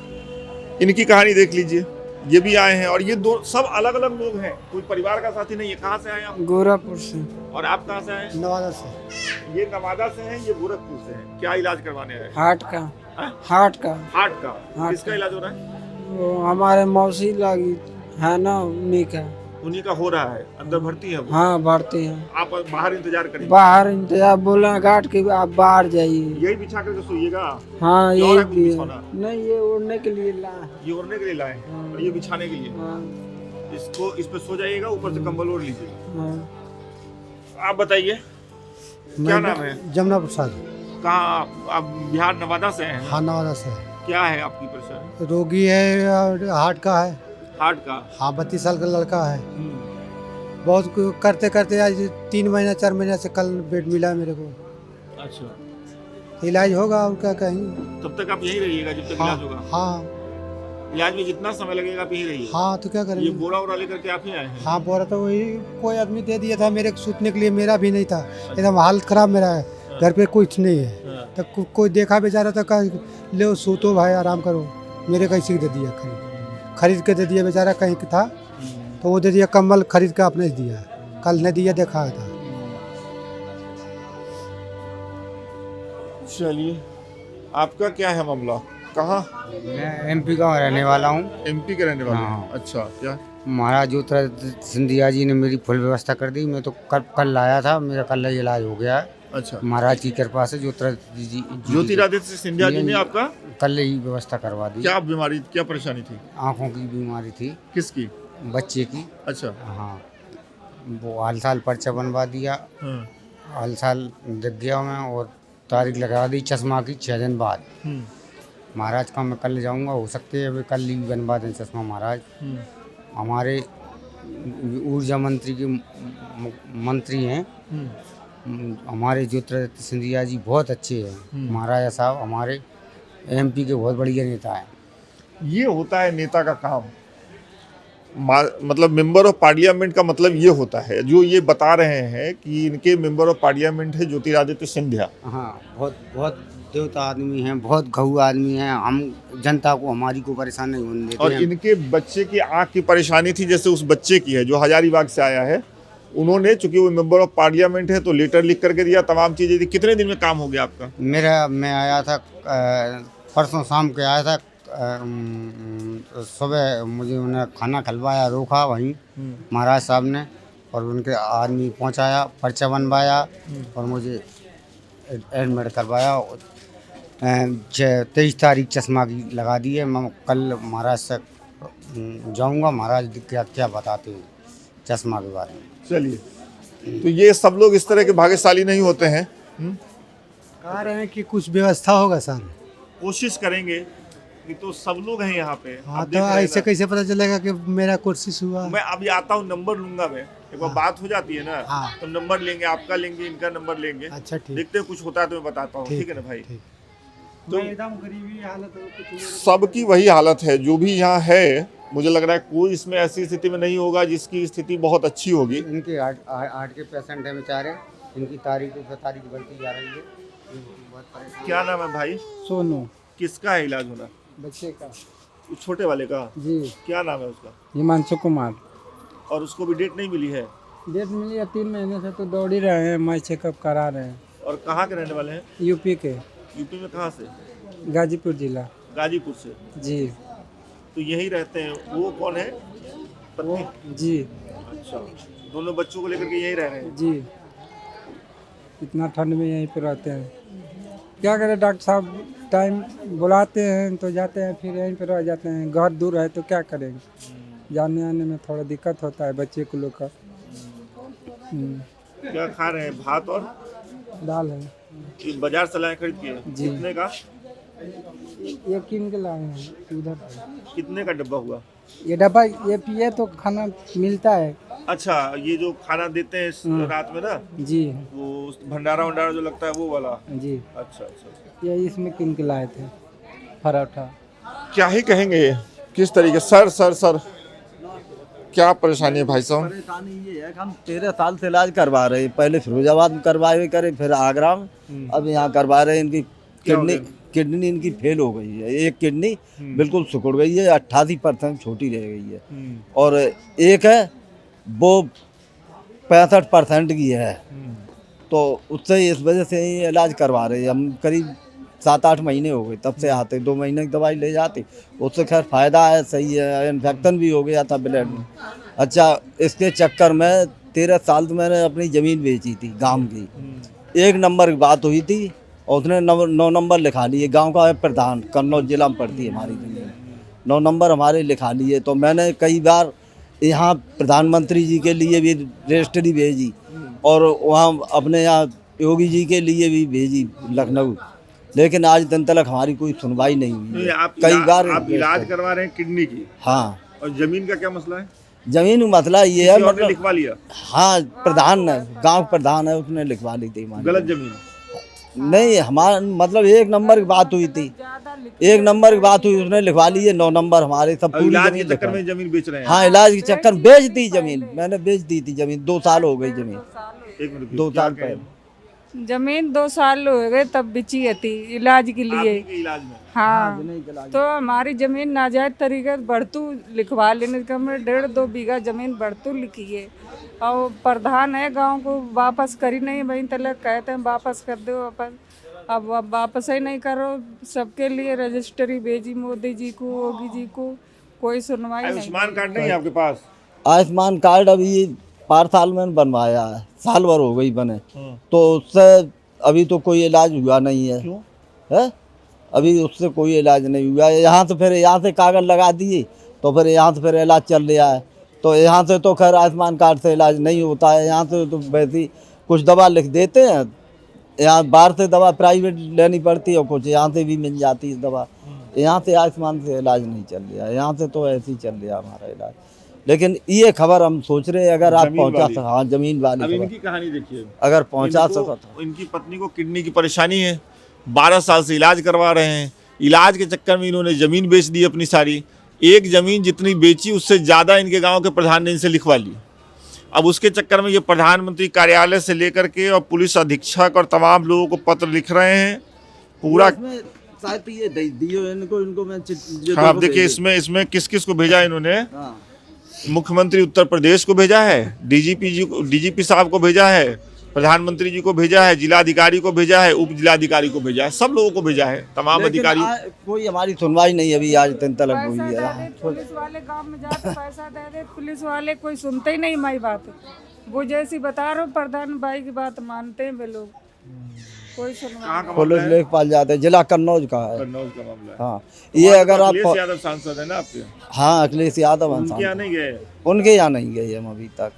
इनकी कहानी देख लीजिए। ये भी आए हैं और ये दो सब अलग अलग लोग हैं, कोई परिवार का साथी नहीं है। कहाँ से आए आप? गोरखपुर से। और आप कहाँ से आए? नवादा से। ये नवादा से हैं, ये गोरखपुर से हैं। क्या इलाज करवाने आए? हार्ट का। हाँ? हार्ट का। हार्ट का। हार्ट किसका इलाज हो रहा है? वो हमारे मौसी लगी है ना, उन्हीं का। उन्हीं का हो रहा है। अंदर भर्ती है वो? हाँ भर्ती हैं। आप बाहर इंतजार करिए। बाहर इंतजार बोला घाट के, आप बाहर जाइए। यही बिछा करके सोइएगा। हाँ ये और ये है कुछ भी है। बिछौना? नहीं ये उड़ने के लिए ला। ये ओढ़ने के लिए लाए हैं और ये बिछाने के लिए। हाँ, इसको इस पे सो जाइएगा, ऊपर से कंबल ओढ़ लीजिएगा। हाँ। आप बताइए, क्या नाम है? जमुना प्रसाद। कहाँ आप? बिहार नवादा से हैं? हाँ नवादा से। क्या है आपकी परेशानी? रोगी है और हार्ट का है। हार्ट का। हाँ 32 साल का लड़का है। बहुत करते करते आज 3 महीना 4 महीना से कल बेड मिला है मेरे को। अच्छा, इलाज होगा और क्या कहेंगे। तब तक आप यहीं रहिएगा जब तक हाँ इलाज होगा। हाँ इलाज में जितना समय लगेगा आप यहीं रहिए। हाँ तो क्या ये करेंगे। बोरा वोरा लेकर के आप ही आए हैं? हाँ बोरा तो वही कोई आदमी दे दिया था मेरे को सूतने के लिए, मेरा भी नहीं था। एकदम हालत खराब मेरा है, घर पे कुछ नहीं है। तो कोई देखा बेचारा तो कहा ले सूतो भाई आराम करो। मेरे कैसे दे दिया, खरीद के दे दिया बेचारा, कहीं था तो वो दे दिया। कंबल खरीद के आपने दिया, कल ने दिया, देखा था। चलिए, आपका क्या है मामला? कहाँ? मैं एमपी का रहने वाला हूँ। एमपी के रहने वाले हैं? हाँ। अच्छा, क्या? महाराज ज्योतिरादित्य सिंधिया जी ने मेरी फुल व्यवस्था कर दी। मैं तो कल लाया था, मेरा कल इलाज हो गया है। अच्छा, महाराज की कृपा से ज्योतिरादित्य सिंधिया जी ने आपका कल ही व्यवस्था करवा दी। क्या बीमारी, क्या परेशानी थी? आँखों की बीमारी थी, किसकी? बच्चे की। अच्छा। हाँ, वो हाल साल पर्चा बनवा दिया, हाँ। हाल साल दिख गया मैं, और तारीख लगा दी चश्मा की 6 दिन बाद। महाराज का मैं कल जाऊंगा, हो सकते है कल ही बनवा दें चश्मा महाराज। हमारे ऊर्जा मंत्री के मंत्री हैं हमारे ज्योतिरादित्य सिंधिया जी, बहुत अच्छे हैं महाराजा साहब। हमारे एमपी के बहुत बढ़िया नेता हैं। ये होता है नेता का काम। मतलब मेंबर ऑफ पार्लियामेंट का मतलब ये होता है, जो ये बता रहे हैं कि इनके मेंबर ऑफ पार्लियामेंट है ज्योतिरादित्य सिंधिया। हाँ, बहुत बहुत देवता आदमी हैं, बहुत घऊ आदमी हैं। हम जनता को, हमारी को परेशान नहीं होने देते और हैं। इनके बच्चे की आंख की परेशानी थी, जैसे उस बच्चे की है जो हजारीबाग से आया है। उन्होंने, चूंकि वो मेंबर ऑफ पार्लियामेंट है, तो लेटर लिख करके दिया, तमाम चीजें दी। कितने दिन में काम हो गया आपका? मैं आया था परसों शाम के आया था। सुबह मुझे उन्हें खाना खिलवाया, रोका वहीं महाराज साहब ने, और उनके आदमी पहुंचाया, पर्चा बनवाया और मुझे एडमिट करवाया। 23 तारीख चश्मा की लगा दी है। मैं कल महाराज से जाऊंगा, महाराज क्या बताते हैं चश्मा के बारे में। चलिए, तो ये सब लोग इस तरह के भाग्यशाली नहीं होते हैं। कह रहे हैं कि कुछ व्यवस्था होगा सर। कोशिश करेंगे कि तो सब लोग हैं यहाँ पे। हाँ, आप देख तो रहे हैं ऐसे ना। कैसे पता चलेगा कि मेरा कोशिश हुआ? मैं अभी आता हूँ, नंबर लूंगा मैं। एक बार बात हो जाती है ना, हाँ। तो नंबर लेंगे, आपका लेंगे, इनका नंबर लेंगे। अच्छा, ठीक। देखते हैं, कुछ होता है तो मैं बताता हूँ। ठीक है ना भाई? ठीक। तो एकदम गरीबी हालत हो, कुछ सबकी वही हालत है जो भी यहाँ है। मुझे लग रहा है कोई इसमें ऐसी स्थिति में नहीं होगा जिसकी स्थिति बहुत अच्छी होगी। इनके हार्ट के पेशेंट हैं बेचारे, इनकी तारीख बढ़ती जा रही है। बहुत परेशान। क्या नाम है भाई? सोनू, किसका है इलाज होना? बच्चे का। उस छोटे वाले का? जी, क्या नाम है उसका? हिमांशु कुमार। और उसको भी डेट नहीं मिली है? डेट मिली है, 3 महीने से तो दौड़ ही रहे हैं, मैं चेकअप करा रहे हैं। और कहाँ के रहने वाले हैं? यूपी के, यूपी में कहाँ से? गाजीपुर जिला। गाजीपुर से। जी तो यहीं रहते हैं। वो कौन है? पत्नी? जी अच्छा, दोनों बच्चों को लेकर के यहीं रह रहे हैं। जी, इतना ठंड में यहीं पे रहते हैं। क्या करें डॉक्टर साहब, टाइम बुलाते हैं तो जाते हैं, फिर यहीं पे रह जाते हैं। घर दूर है तो क्या करेंगे, जाने आने में थोड़ा दिक्कत होता है बच्चे को लोग का। क्या खा रहे हैं? भात और दाल है ये बाजार से लाए खरीद के? जी। कितने का? ये किन के लाए हैं उधर। कितने का डब्बा हुआ? ये डब्बा ये पिए तो खाना मिलता है। अच्छा, ये जो खाना देते हैं रात में ना, जी वो भंडारा वंडारा जो लगता है वो वाला? जी, अच्छा अच्छा। ये इसमें किन के लाए थे पराठा। क्या ही कहेंगे, किस तरीके? सर क्या परेशानी है भाई साहब? परेशानी ये है कि हम 13 साल से इलाज करवा रहे हैं। पहले फिरोजाबाद में करवाए करे, फिर आगरा में, अब यहाँ करवा रहे हैं। इनकी किडनी इनकी फेल हो गई है। एक किडनी बिल्कुल सिकुड़ गई है, 88% छोटी रह गई है, और एक है वो 65% की है। तो उससे इस वजह से ही इलाज करवा रहे हैं हम। करीब 7-8 महीने हो गए तब से आते, 2 महीने की दवाई ले जाते, उससे खैर फ़ायदा है, सही है। इन्फेक्शन भी हो गया था ब्लड में। अच्छा, इसके चक्कर में 13 साल तो मैंने अपनी ज़मीन बेची थी गांव की। 1 नंबर की बात हुई थी और उसने 9 नंबर लिखा लिए। गांव का है प्रधान, कन्नौज जिला में पड़ती है हमारी ज़मीन। 9 नंबर हमारे लिखा लिए। तो मैंने कई बार यहाँ प्रधानमंत्री जी के लिए भी रजिस्ट्री भेजी, और वहाँ अपने यहाँ योगी जी के लिए भी भेजी लखनऊ, लेकिन आज दिन तक हमारी कोई सुनवाई नहीं हुई है। कई बार आप इलाज करवा रहे हैं किडनी की? हाँ। और जमीन का क्या मसला है? जमीन में मसला ये है, मतलब लिखवा लिया? हाँ, प्रधान ने, गांव प्रधान है, उसने लिखवा ली थी हमारी। गलत जमीन? नहीं, हमारा मतलब 1 नंबर की बात हुई थी, 1 नंबर की बात हुई, उसने लिखवा ली है 9 नंबर हमारे। सब पूरी इलाज के जमीन चक्कर में जमीन बेच रहे हैं? हाँ, इलाज के चक्कर बेच दी जमीन, मैंने बेच दी थी जमीन। 2 साल हो गई जमीन। 1 मिनट, 2 साल पहले जमीन 2 साल हो गए तब बेची थी इलाज के लिए। इलाज में? हाँ, तो हमारी जमीन नाजायज तरीके से बढ़तू लिखवा लेने का, मैं 1.5-2 बीघा जमीन बढ़तू लिखी है। और प्रधान है गांव को वापस करी नहीं, वहीं तलक कहते हैं वापस कर दो वापस। अब वापस ही नहीं करो। सबके लिए रजिस्ट्री भेजी मोदी जी को, योगी जी को, कोई सुनवाई नहीं। आयुष्मान कार्ड नहीं है आपके पास? आयुष्मान कार्ड अभी 4 साल में बनवाया है, साल भर हो गई बने, तो उससे अभी तो कोई इलाज हुआ नहीं है। क्यों? है, अभी उससे कोई इलाज नहीं हुआ है। यहाँ से कागज लगा दिए, तो फिर यहाँ से फिर इलाज चल रहा है। तो यहाँ से तो खैर आयुष्मान कार्ड से इलाज नहीं होता है। यहाँ से तो वैसे कुछ दवा लिख देते हैं, यहाँ बाहर से दवा प्राइवेट लेनी पड़ती है, और कुछ यहाँ से भी मिल जाती है दवा। यहाँ से आयुष्मान से इलाज नहीं चल रहा है, यहाँ से तो ऐसे ही चल रहा है हमारा इलाज। लेकिन ये खबर हम सोच रहे हैं, अगर आप पहुँचा सक, हाँ, जमीन वाली अब खबर इनकी कहानी देखिए। अगर पहुँचा सको तो। इनकी पत्नी को किडनी की परेशानी है, 12 साल से इलाज करवा रहे हैं। इलाज के चक्कर में इन्होंने ज़मीन बेच दी अपनी सारी। एक जमीन जितनी बेची उससे ज़्यादा इनके गांव के प्रधान ने इनसे लिखवा ली। अब उसके चक्कर में ये प्रधानमंत्री कार्यालय से लेकर के और पुलिस अधीक्षक और तमाम लोगों को पत्र लिख रहे हैं पूरा। शायद तो ये दियो इनको मैं हाँ, अब देखिए इसमें किस किस को भेजा इन्होंने। हाँ। मुख्यमंत्री उत्तर प्रदेश को भेजा है, डीजीपी साहब को भेजा है, प्रधानमंत्री जी को भेजा है, जिलाधिकारी को भेजा है, उप जिलाधिकारी को भेजा है, सब लोगों को भेजा है, तमाम अधिकारी। कोई हमारी सुनवाई नहीं अभी आज दिन तक हुई है। पुलिस वाले गांव में जाते पैसा दे दे, पुलिस वाले कोई सुनते ही नहीं हमारी बात। वो जैसी बता रहे हो प्रधान भाई की बात मानते हैं वे लोग, कोई सुनवाई। पुलिस लेखपाल जाते हैं, जिला कन्नौज का है। कन्नौज का मामला है। हाँ, ये अगर आप अखिलेश यादव सांसद है ना आपके? हाँ, अखिलेश यादव उनके यहाँ नहीं गए? उनके यहाँ नहीं गए हम अभी तक।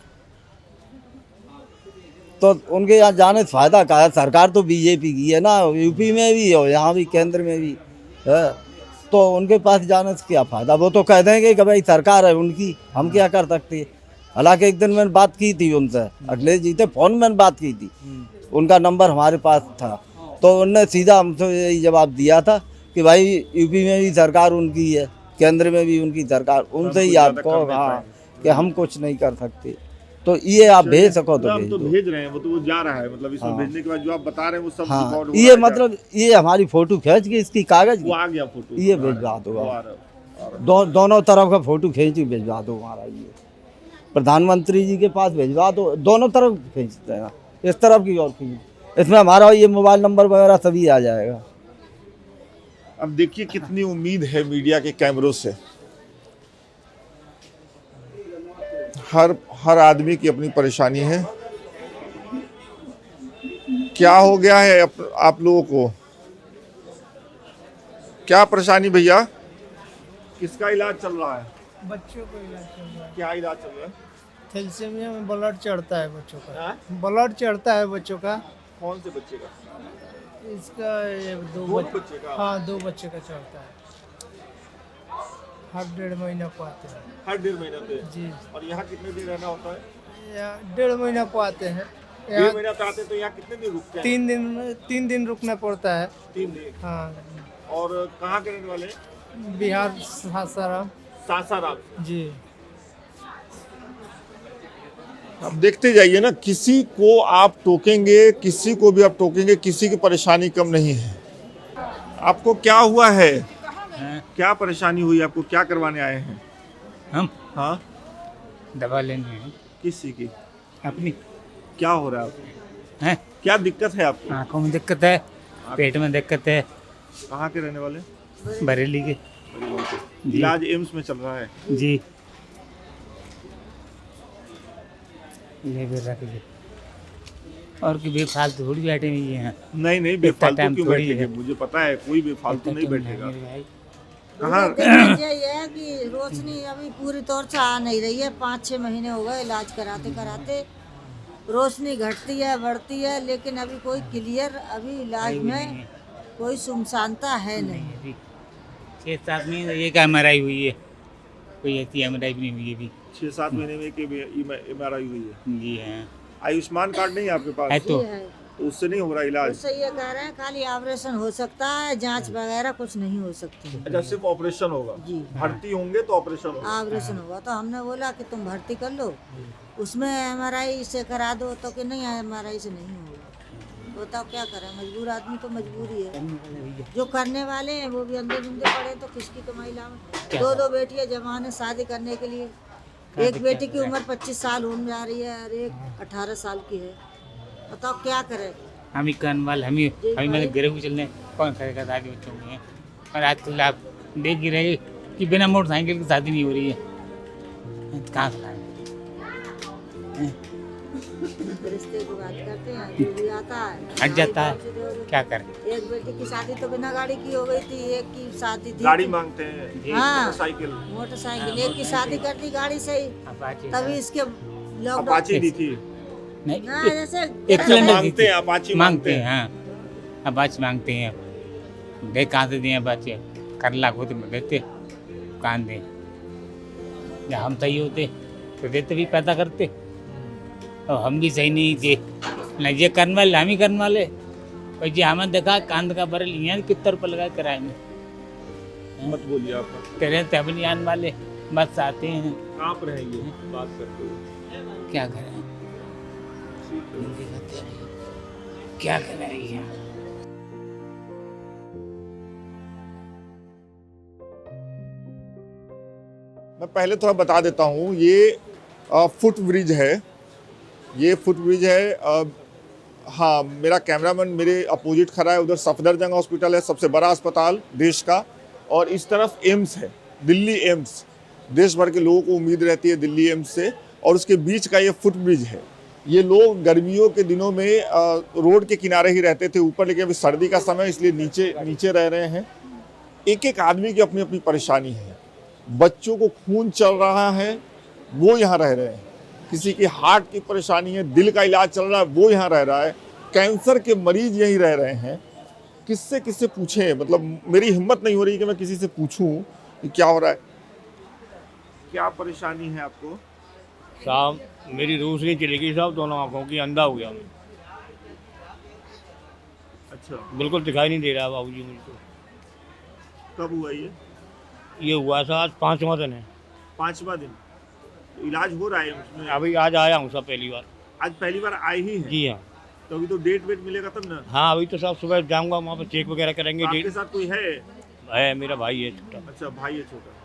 तो उनके यहाँ जाने से फायदा क्या है? सरकार तो बीजेपी की है ना, यूपी में भी और यहाँ भी केंद्र में भी है, तो उनके पास जाने से क्या फायदा? वो तो कह देंगे कि भाई सरकार है उनकी, हम क्या कर सकते हैं। हालांकि एक दिन मैंने बात की थी उनसे, अखिलेश जी थे, फोन में बात की थी, उनका नंबर हमारे पास था, तो उनने सीधा हमसे यही जवाब दिया था कि भाई यूपी में भी सरकार उनकी है, केंद्र में भी उनकी सरकार, उनसे ही आपको हाँ कि हम कुछ नहीं कर सकते। तो ये आप भेज सको तो हम तो भेज रहे हैं, वो तो वो जा रहा है, मतलब इसमें भेजने के बाद जो आप बता रहे हैं वो सब हाँ, रिकॉर्ड ये मतलब ये हमारी फोटो खींच के इसकी कागज वो आ गया फोटो, ये भिजवा दो, दोनों तरफ का फोटो खींच के भिजवा दो हमारा। ये प्रधानमंत्री जी के पास भिजवा दो, दोनों तरफ खींचते हैं, इस तरफ की और खींच, इसमें हमारा ये मोबाइल नंबर वगैरह सभी आ जाएगा। अब देखिए कितनी उम्मीद है मीडिया के कैमरों से। हर आदमी की अपनी परेशानी है। क्या हो गया है आप लोगों को? क्या परेशानी भैया? किसका इलाज चल रहा है? बच्चों को इलाज चल रहा है। क्या इलाज चल रहा है? थैलेसीमिया में ब्लड चढ़ता है बच्चों का, ब्लड चढ़ता है बच्चों का। कौन से बच्चे का? इसका दो बच्चे का? हाँ, 2 बच्चे का चढ़ता है, हर 1.5 महीना को आते हैं। हर 1.5 महीना पे? जी। और यहाँ कितने दिन रहना होता है? या 1.5 महीना को आते हैं। 1.5 महीना पे आते हैं, तो यहाँ कितने दिन रुकते हैं? 3 दिन रुकना पड़ता है। 3 दिन? हाँ। और कहाँ के रहने वाले? बिहार सासाराम। सासाराम जी। अब देखते जाइए ना, किसी को आप टोकेंगे, किसी को भी आप टोकेंगे, किसी की परेशानी कम नहीं है। आपको क्या हुआ है? क्या परेशानी हुई आपको? क्या करवाने आए हैं? हम हाँ, दवा लेने हैं। किसी की? अपनी। क्या हो रहा है आपको? हैं? क्या दिक्कत है आपको? आँखों में दिक्कत है, पेट में दिक्कत है। कहाँ के रहने वाले? बरेली के। इलाज एम्स में चल रहा है? जी। ले भी रख ली। और कि बेफालतू थोड़ी बैठे हुए हैं। नहीं, बेफालतू क्यों बैठेंगे? मुझे पता है कोई बेफालतू नहीं बैठेगा। कहाँ? ये है कि रोशनी अभी पूरी तौर से आ नहीं रही है, 5-6 महीने हो गए इलाज कराते कराते। रोशनी घटती है, बढ़ती है, लेकिन अभी कोई क्लियर अभी इलाज में कोई सुनसानता है नहीं। 6-7 महीने एक MRI हुई है, कोई ऐसी MRI भी नहीं हुई अभी। 6-7 महीने में एक MRI हुई है? जी हाँ। आयुष्मान कार्ड नहीं है आपके पास? है तो उससे नहीं हो रहा इलाज? उससे ये कह रहे हैं खाली ऑपरेशन हो सकता है, जांच वगैरह कुछ नहीं हो सकती। अच्छा, सिर्फ ऑपरेशन होगा? जी। भर्ती होंगे तो ऑपरेशन होगा? ऑपरेशन होगा। तो हमने बोला कि तुम भर्ती कर लो, उसमें MRI से करा दो, तो कि नहीं MRI से नहीं होगा। बताओ क्या करें, मजबूर आदमी तो मजबूरी है। जो करने वाले हैं वो भी अंधे धुंधे पड़े, तो किसकी कमाई लाभ? 2 बेटियां जवान सादी करने के लिए, एक बेटी की उम्र 25 साल होने जा रही है और एक 18 साल की है। बताओ क्या करें? हम ही करने वाले, हम ही मतलब गिरे हुए चलने कौन करेगा शादी बच्चों में। और आजकल आप देख ही रहे कि बिना मोटरसाइकिल की शादी नहीं हो रही है, कहाँ से लाएंगे? रिश्ते की बात करते हैं, जो भी आता है हट जाता है, क्या करें? एक बेटी की शादी तो बिना गाड़ी की हो गई थी, एक की शादी थी गाड़ी मांगते हैं, हाँ, मोटरसाइकिल। एक की शादी कर दी गाड़ी से ही, तभी इसके अपाची दी थी। नहीं, जैसे एक सिलेंडर मांगते हैं, अपाची मांगते हैं। हाँ, अपाची मांगते हैं। दे कहाँ से दिए अपाची? करला खुद में देते, कान दे। या हम सही होते तो देते भी पैदा करते, और हम भी सही नहीं थे न, ये करने वाले हम ही करने वाले। और जी हमें देखा कांद का बरल यहाँ कितना रुपये लगा किराए में, मत बोलिए आप। तेरे तबलियान वाले बस आते हैं। कहाँ पर है ये बात करते हुए? क्या करें, क्या करें ये। मैं पहले थोड़ा बता देता हूँ, ये फुट ब्रिज है, ये फुट ब्रिज है। हाँ, मेरा कैमरामैन मेरे अपोजिट खड़ा है, उधर सफदरजंग हॉस्पिटल है, सबसे बड़ा अस्पताल देश का, और इस तरफ एम्स है, दिल्ली एम्स। देश भर के लोगों को उम्मीद रहती है दिल्ली एम्स से, और उसके बीच का ये फुट ब्रिज है। ये लोग गर्मियों के दिनों में रोड के किनारे ही रहते थे ऊपर, लेकिन अभी सर्दी का समय इसलिए नीचे रह रहे हैं। एक एक आदमी की अपनी अपनी परेशानी है। बच्चों को खून चल रहा है, वो यहाँ रह रहे हैं। किसी की हार्ट की परेशानी है, दिल का इलाज चल रहा है, वो यहाँ रह रहा है। कैंसर के मरीज यहीं रह रहे हैं। किससे पूछें, मतलब मेरी हिम्मत नहीं हो रही कि मैं किसी से पूछूं कि क्या हो रहा है, क्या परेशानी है आपको? साहब मेरी रूह नहीं चलेगी साहब, दोनों आंखों की अंधा हो गया मैं। अच्छा, बिल्कुल दिखाई नहीं दे रहा बाबूजी मुझको। कब हुआ ये हुआ था आज 5वां दिन है। 5वां दिन? तो इलाज हो रहा है उसमें? अभी आज आया हूँ सब पहली बार। आज पहली बार आए ही हैं? जी हाँ। तो अभी तो डेट वेट मिलेगा तब ना? हाँ, अभी तो साहब सुबह जाऊँगा वहाँ पर, चेक वगैरह करेंगे। तो आपके साथ कोई है, मेरा भाई है छोटा। अच्छा, भाई है छोटा।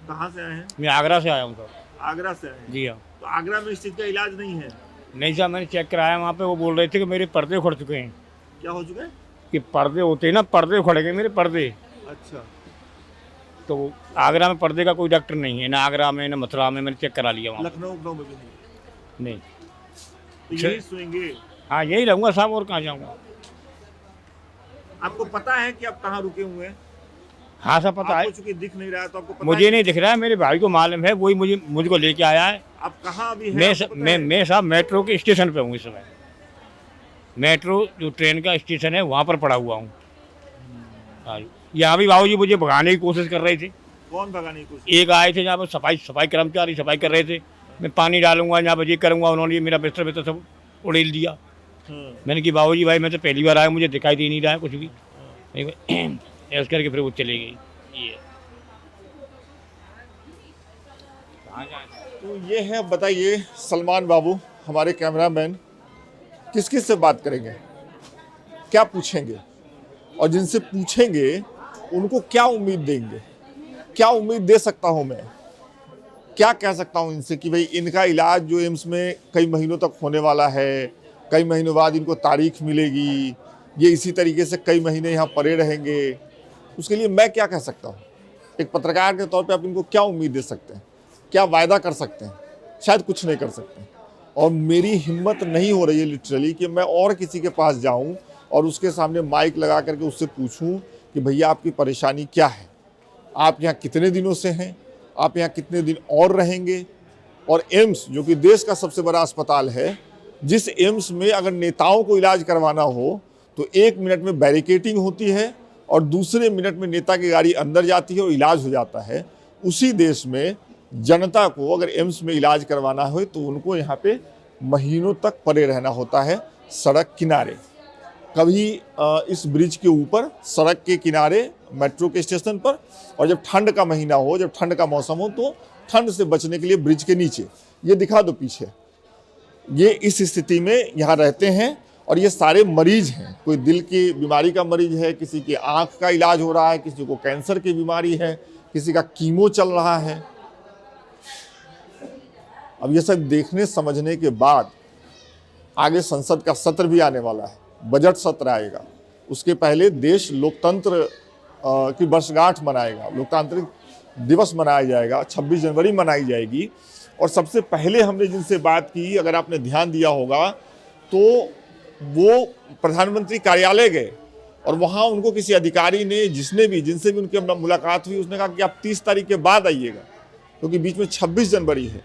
कहाँ से आए हैं? मैं आगरा से आया हूँ साहब। आगरा से आए हैं? जी हाँ। तो आगरा में इस चीज़ का इलाज नहीं है? नहीं साहब, मैंने चेक कराया वहाँ पे, वो बोल रहे थे कि मेरे पर्दे उखड़ चुके हैं। क्या हो चुका है? कि पर्दे होते हैं ना, पर्दे उखड़ गए मेरे पर्दे। अच्छा। तो आगरा में पर्दे का कोई डॉक्टर नहीं है, ना आगरा में ना मथुरा में। मैंने चेक करा लिया वहाँ। लखनऊ में भी नहीं? तो यही सोएंगे? हाँ, यही रहूँगा साहब, और कहाँ जाऊँगा। आपको पता है कि आप कहाँ रुके हुए हैं? हाँ सब पता है। चूंकि दिख नहीं रहा है तो आपको पता मुझे नहीं दिख रहा है, मेरे भाई को मालूम है, वही मुझको लेके आया है। आप कहाँ अभी हैं? मैं साहब मेट्रो के स्टेशन पे हूँ इस समय। मेट्रो जो ट्रेन का स्टेशन है वहाँ पर पड़ा हुआ हूँ। यहाँ भी बाबूजी मुझे भगाने की कोशिश कर रहे थे। कौन भगाने की कोशिश? एक आए थे जहाँ पर सफाई कर्मचारी सफाई कर रहे थे। मैं पानी डालूंगा, यहाँ पर ये करूँगा, उन्होंने मेरा बिस्तर सब उड़ेल दिया। मैंने कि बाबूजी भाई मैं तो पहली बार आया, मुझे दिखाई दे नहीं रहा है कुछ भी। ऐसे करके फिर वो चले गई। ये तो ये है, बताइए सलमान बाबू हमारे कैमरामैन, किस किस से बात करेंगे, क्या पूछेंगे, और जिनसे पूछेंगे उनको क्या उम्मीद देंगे, क्या उम्मीद दे सकता हूं मैं, क्या कह सकता हूं इनसे कि भाई इनका इलाज जो एम्स में कई महीनों तक होने वाला है, कई महीनों बाद इनको तारीख मिलेगी, ये इसी तरीके से कई महीने यहाँ पड़े रहेंगे, उसके लिए मैं क्या कह सकता हूँ? एक पत्रकार के तौर पे आप इनको क्या उम्मीद दे सकते हैं, क्या वायदा कर सकते हैं? शायद कुछ नहीं कर सकते। और मेरी हिम्मत नहीं हो रही है लिटरली कि मैं और किसी के पास जाऊं और उसके सामने माइक लगा करके उससे पूछूं कि भैया आपकी परेशानी क्या है, आप यहाँ कितने दिनों से हैं, आप यहाँ कितने दिन और रहेंगे। और एम्स जो कि देश का सबसे बड़ा अस्पताल है, जिस एम्स में अगर नेताओं को इलाज करवाना हो तो 1 मिनट में बैरिकेटिंग होती है और दूसरे मिनट में नेता की गाड़ी अंदर जाती है और इलाज हो जाता है, उसी देश में जनता को अगर एम्स में इलाज करवाना हो तो उनको यहाँ पे महीनों तक पड़े रहना होता है सड़क किनारे, कभी इस ब्रिज के ऊपर सड़क के किनारे मेट्रो के स्टेशन पर, और जब ठंड का महीना हो, जब ठंड का मौसम हो तो ठंड से बचने के लिए ब्रिज के नीचे। ये दिखा दो पीछे, ये इस स्थिति में यहाँ रहते हैं। और ये सारे मरीज हैं, कोई दिल की बीमारी का मरीज है, किसी की आँख का इलाज हो रहा है, किसी को कैंसर की बीमारी है, किसी का कीमो चल रहा है। अब ये सब देखने समझने के बाद आगे संसद का सत्र भी आने वाला है, बजट सत्र आएगा, उसके पहले देश लोकतंत्र की वर्षगांठ मनाएगा, लोकतांत्रिक दिवस मनाया जाएगा, 26 जनवरी मनाई जाएगी। और सबसे पहले हमने जिनसे बात की, अगर आपने ध्यान दिया होगा तो वो प्रधानमंत्री कार्यालय गए और वहाँ उनको किसी अधिकारी ने, जिससे भी उनकी मुलाकात हुई, उसने कहा कि आप 30 तारीख के बाद आइएगा, क्योंकि बीच में 26 जनवरी है,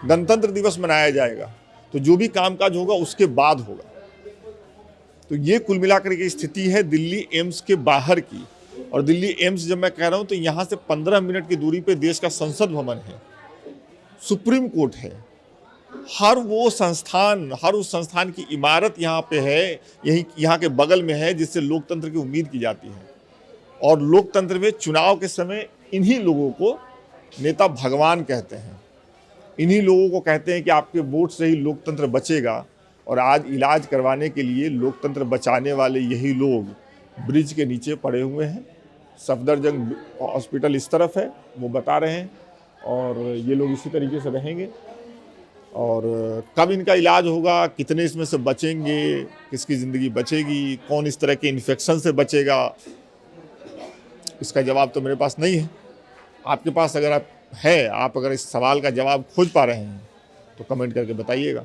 गणतंत्र दिवस मनाया जाएगा, तो जो भी कामकाज होगा उसके बाद होगा। तो ये कुल मिलाकर की स्थिति है दिल्ली एम्स के बाहर की। और दिल्ली एम्स जब मैं कह रहा हूँ तो यहाँ से 15 मिनट की दूरी पे देश का संसद भवन है, सुप्रीम कोर्ट है, हर उस संस्थान की इमारत यहाँ पे है, यहाँ के बगल में है, जिससे लोकतंत्र की उम्मीद की जाती है। और लोकतंत्र में चुनाव के समय इन्हीं लोगों को नेता भगवान कहते हैं। इन्हीं लोगों को कहते हैं कि आपके वोट से ही लोकतंत्र बचेगा। और आज इलाज करवाने के लिए लोकतंत्र बचाने वाले यही लोग ब्रिज के नीचे पड़े हुए हैं। सफदरजंग हॉस्पिटल इस तरफ है, वो बता रहे हैं, और ये लोग इसी तरीके से रहेंगे। और कब इनका इलाज होगा, कितने इसमें से बचेंगे, किसकी ज़िंदगी बचेगी, कौन इस तरह के इन्फेक्शन से बचेगा, इसका जवाब तो मेरे पास नहीं है। आपके पास अगर आप अगर इस सवाल का जवाब खोज पा रहे हैं तो कमेंट करके बताइएगा।